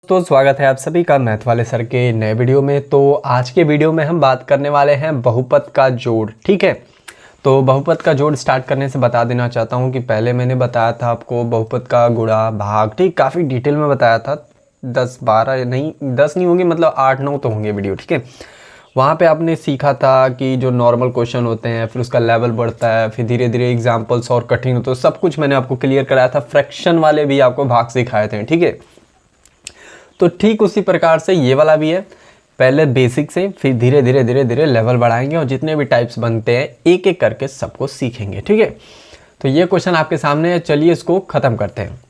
तो स्वागत है आप सभी का मैथ वाले सर के नए वीडियो में। तो आज के वीडियो में हम बात करने वाले हैं बहुपद का जोड़। ठीक है, तो बहुपद का जोड़ स्टार्ट करने से बता देना चाहता हूं कि पहले मैंने बताया था आपको बहुपद का गुणा भाग, ठीक, काफ़ी डिटेल में बताया था। 10-12 नहीं, 10 नहीं होंगे, मतलब 8-9 तो होंगे वीडियो। ठीक है, वहाँ पे आपने सीखा था कि जो नॉर्मल क्वेश्चन होते हैं फिर उसका लेवल बढ़ता है, फिर धीरे धीरे एग्जाम्पल्स और कठिन होते हैं, सब कुछ मैंने आपको क्लियर कराया था। फ्रैक्शन वाले भी आपको भाग सिखाए थे। ठीक है, तो ठीक उसी प्रकार से ये वाला भी है। पहले बेसिक से फिर धीरे धीरे लेवल बढ़ाएंगे और जितने भी टाइप्स बनते हैं एक एक करके सबको सीखेंगे। ठीक है, तो ये क्वेश्चन आपके सामने है, चलिए इसको ख़त्म करते हैं।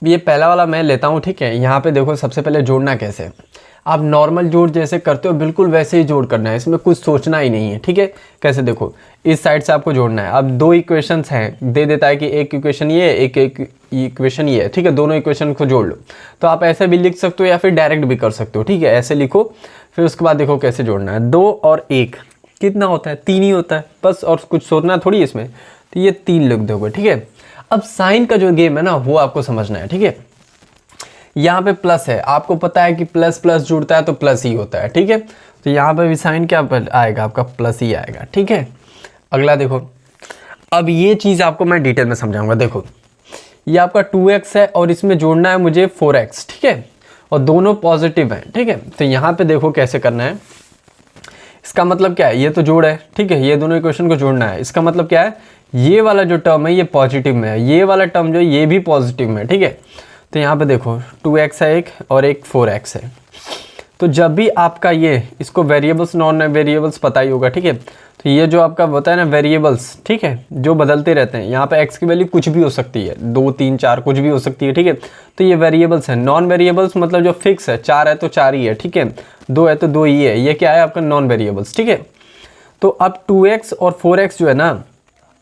ये पहला वाला मैं लेता हूँ। ठीक है, यहाँ पे देखो सबसे पहले जोड़ना कैसे, आप नॉर्मल जोड़ जैसे करते हो बिल्कुल वैसे ही जोड़ करना है, इसमें कुछ सोचना ही नहीं है। ठीक है, कैसे देखो, इस साइड से आपको जोड़ना है। अब दो इक्वेशंस हैं, दे देता है कि एक इक्वेशन ये, एक इक्वेशन ये है। ठीक है, दोनों इक्वेशन को जोड़ लो। तो आप ऐसे भी लिख सकते हो या फिर डायरेक्ट भी कर सकते हो। ठीक है, ऐसे लिखो, फिर उसके बाद देखो कैसे जोड़ना है। 2 और 1 कितना होता है? 3 ही होता है बस, और कुछ सोचना थोड़ी इसमें। तो ये 3 लिख दोगे। ठीक है, अब साइन का जो गेम है ना वो आपको समझना है। ठीक है, यहाँ पे प्लस है, आपको पता है कि प्लस प्लस जुड़ता है तो प्लस ही होता है। ठीक है, तो यहाँ पे भी साइन क्या आएगा? आपका प्लस ही आएगा। ठीक है, अगला देखो, अब ये चीज़ आपको मैं डिटेल में समझाऊंगा। देखो ये आपका 2x है और इसमें जोड़ना है मुझे 4x। ठीक है, और दोनों पॉजिटिव हैं। ठीक है, तो यहाँ पे देखो कैसे करना है। इसका मतलब क्या है? ये तो जोड़ है। ठीक है, ये दोनों इक्वेशन को जोड़ना है। इसका मतलब क्या है? ये वाला जो टर्म है ये पॉजिटिव में है, ये वाला टर्म जो है ये भी पॉजिटिव में है। ठीक है, तो यहाँ पे देखो 2x है एक और एक 4x है। तो जब भी आपका ये, इसको वेरिएबल्स नॉन वेरिएबल्स पता ही होगा। ठीक है, तो ये जो आपका होता है ना वेरिएबल्स, ठीक है, जो बदलते रहते हैं, यहाँ पे x की वैल्यू कुछ भी हो सकती है, 2 3 4 कुछ भी हो सकती है। ठीक है, तो ये वेरिएबल्स है। नॉन वेरिएबल्स मतलब जो फिक्स है, 4 है तो 4 ही है। ठीक है, 2 है तो 2 ही है। ये क्या है? आपका नॉन वेरिएबल्स। ठीक है, तो अब 2x और 4x जो है ना,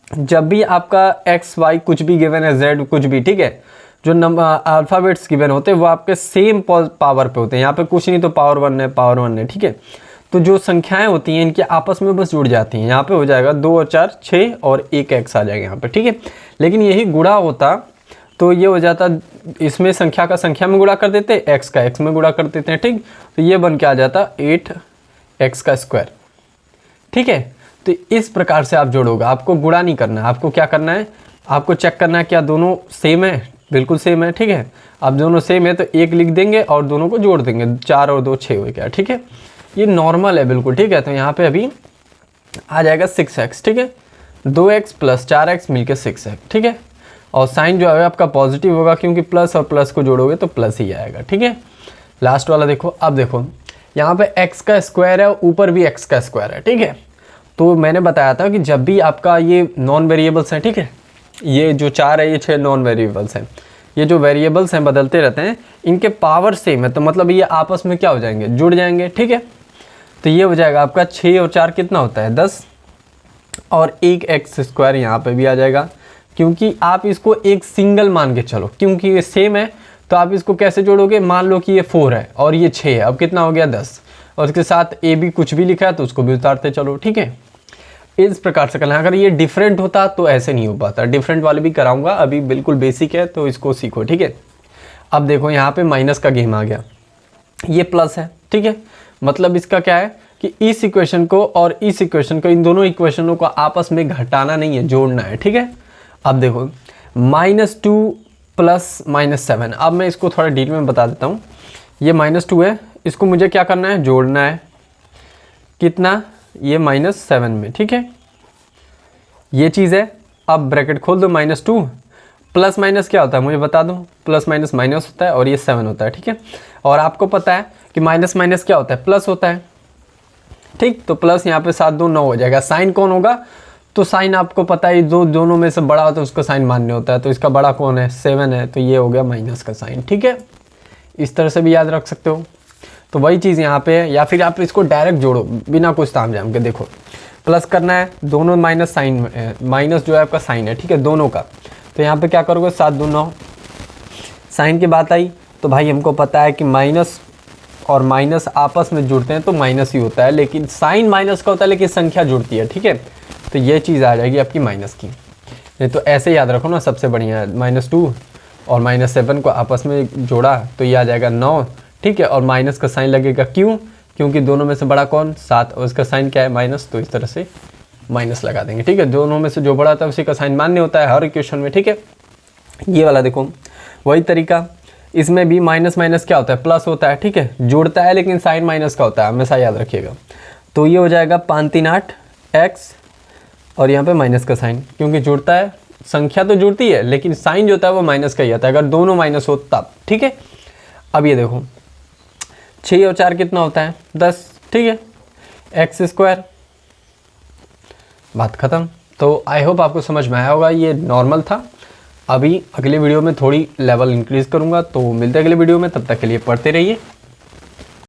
जब भी आपका x y कुछ भी गिवन है, z कुछ भी, ठीक है, जो नंबर अल्फ़ाबेट्स गिवन होते हैं वो आपके सेम पावर पे होते हैं। यहाँ पे कुछ नहीं तो पावर 1 है, पावर 1 है। ठीक है, तो जो संख्याएं होती हैं इनके आपस में बस जुड़ जाती हैं। यहाँ पे हो जाएगा 2 और 4 6 और 1 x आ जाएगा यहाँ पे। ठीक है, लेकिन यही गुणा होता तो ये हो जाता, इसमें संख्या का संख्या में गुणा कर देते, x का x में गुणा कर देते हैं। ठीक, तो ये बन के आ जाता 8x का स्क्वायर। ठीक है, तो इस प्रकार से आप जोड़ोगे, आपको गुणा नहीं करना है। आपको क्या करना है? आपको चेक करना है क्या दोनों सेम है, बिल्कुल सेम है। ठीक है, अब दोनों सेम है तो 1 लिख देंगे और दोनों को जोड़ देंगे, 4 और 2 6 हो गया। ठीक है, ये नॉर्मल है बिल्कुल। ठीक है, तो यहाँ पे अभी आ जाएगा 6x। ठीक है, 2x प्लस 4x मिलके 6x। ठीक है, और साइन जो है आपका पॉजिटिव होगा क्योंकि प्लस और प्लस को जोड़ोगे तो प्लस ही आएगा। ठीक है, लास्ट वाला देखो। अब देखो यहाँ पे x का स्क्वायर है, ऊपर भी x का स्क्वायर है। ठीक है, तो मैंने बताया था कि जब भी आपका ये नॉन वेरिएबल्स हैं, ठीक है, ये जो 4 है ये 6 नॉन वेरिएबल्स हैं, ये जो वेरिएबल्स हैं बदलते रहते हैं, इनके पावर सेम है तो मतलब ये आपस में क्या हो जाएंगे? जुड़ जाएंगे। ठीक है, तो ये हो जाएगा आपका 6 और 4 कितना होता है? 10 और 1 एक्स स्क्वायर यहाँ पे भी आ जाएगा, क्योंकि आप इसको एक सिंगल मान के चलो, क्योंकि ये सेम है। तो आप इसको कैसे जोड़ोगे? मान लो कि ये 4 है और ये 6 है, अब कितना हो गया? 10, और इसके साथ ए भी कुछ भी लिखा है तो उसको भी उतारते चलो। ठीक है, इस प्रकार से करना है। अगर ये डिफरेंट होता तो ऐसे नहीं हो पाता। डिफरेंट वाले भी कराऊंगा, अभी बिल्कुल बेसिक है तो इसको सीखो। ठीक है, अब देखो यहाँ पे माइनस का गेम आ गया, ये प्लस है। ठीक है, मतलब इसका क्या है कि इस इक्वेशन को और इस इक्वेशन को, इन दोनों इक्वेशनों को आपस में घटाना नहीं है, जोड़ना है। ठीक है, अब देखो -2 प्लस -7। अब मैं इसको थोड़ा डिटेल में बता देता हूँ। ये -2 है, इसको मुझे क्या करना है? जोड़ना है। कितना? ये -7 में। ठीक है, ये चीज़ है। अब ब्रैकेट खोल दो, -2 प्लस माइनस क्या होता है मुझे बता दो? प्लस माइनस माइनस होता है और ये 7 होता है। ठीक है, और आपको पता है कि माइनस माइनस क्या होता है? प्लस होता है। ठीक, तो प्लस यहाँ पे 7 2 9 हो जाएगा। साइन कौन होगा? तो साइन आपको पता है जो दोनों में से बड़ा होता है उसका साइन मान्य होता है, तो इसका बड़ा कौन है? 7 है, तो ये हो गया माइनस का साइन। ठीक है, इस तरह से भी याद रख सकते हो। तो वही चीज़ यहाँ पे है, या फिर आप इसको डायरेक्ट जोड़ो बिना कुछ ताम झाम के। देखो प्लस करना है, दोनों माइनस साइन, माइनस जो है आपका साइन है। ठीक है, दोनों का। तो यहाँ पे क्या करोगे? 7 2 9। साइन की बात आई तो भाई हमको पता है कि माइनस और माइनस आपस में जुड़ते हैं तो माइनस ही होता है, लेकिन साइन माइनस का होता है लेकिन संख्या जुड़ती है। ठीक है, तो ये चीज़ आ जाएगी आपकी माइनस की। नहीं तो ऐसे याद रखो ना, सबसे बढ़िया है। -2 और -7 को आपस में जोड़ा तो ये आ जाएगा 9, ठीक है। और माइनस का साइन लगेगा क्यों, क्योंकि दोनों में से बड़ा कौन, 7, और उसका साइन क्या है, माइनस, तो इस तरह से माइनस लगा देंगे, ठीक है। दोनों में से जो बड़ा होता है उसी का साइन मान्य होता है हर इक्वेशन में, ठीक है। ये वाला देखो वही तरीका, इसमें भी माइनस माइनस क्या होता है, प्लस होता है, ठीक है, जुड़ता है लेकिन साइन माइनस का होता है, हमेशा याद रखिएगा। तो ये हो जाएगा 5 3 8 x, और यहाँ पे माइनस का साइन, क्योंकि जुड़ता है, संख्या तो जुड़ती है लेकिन साइन जो होता है वो माइनस का ही आता है, अगर दोनों माइनस हो तब, ठीक है। अब ये देखो 6 और 4 कितना होता है, 10, ठीक है, x², बात खत्म। तो आई होप आपको समझ में आया होगा, ये नॉर्मल था। अभी अगले वीडियो में थोड़ी लेवल इंक्रीज़ करूँगा, तो मिलते हैं अगले वीडियो में, तब तक के लिए पढ़ते रहिए।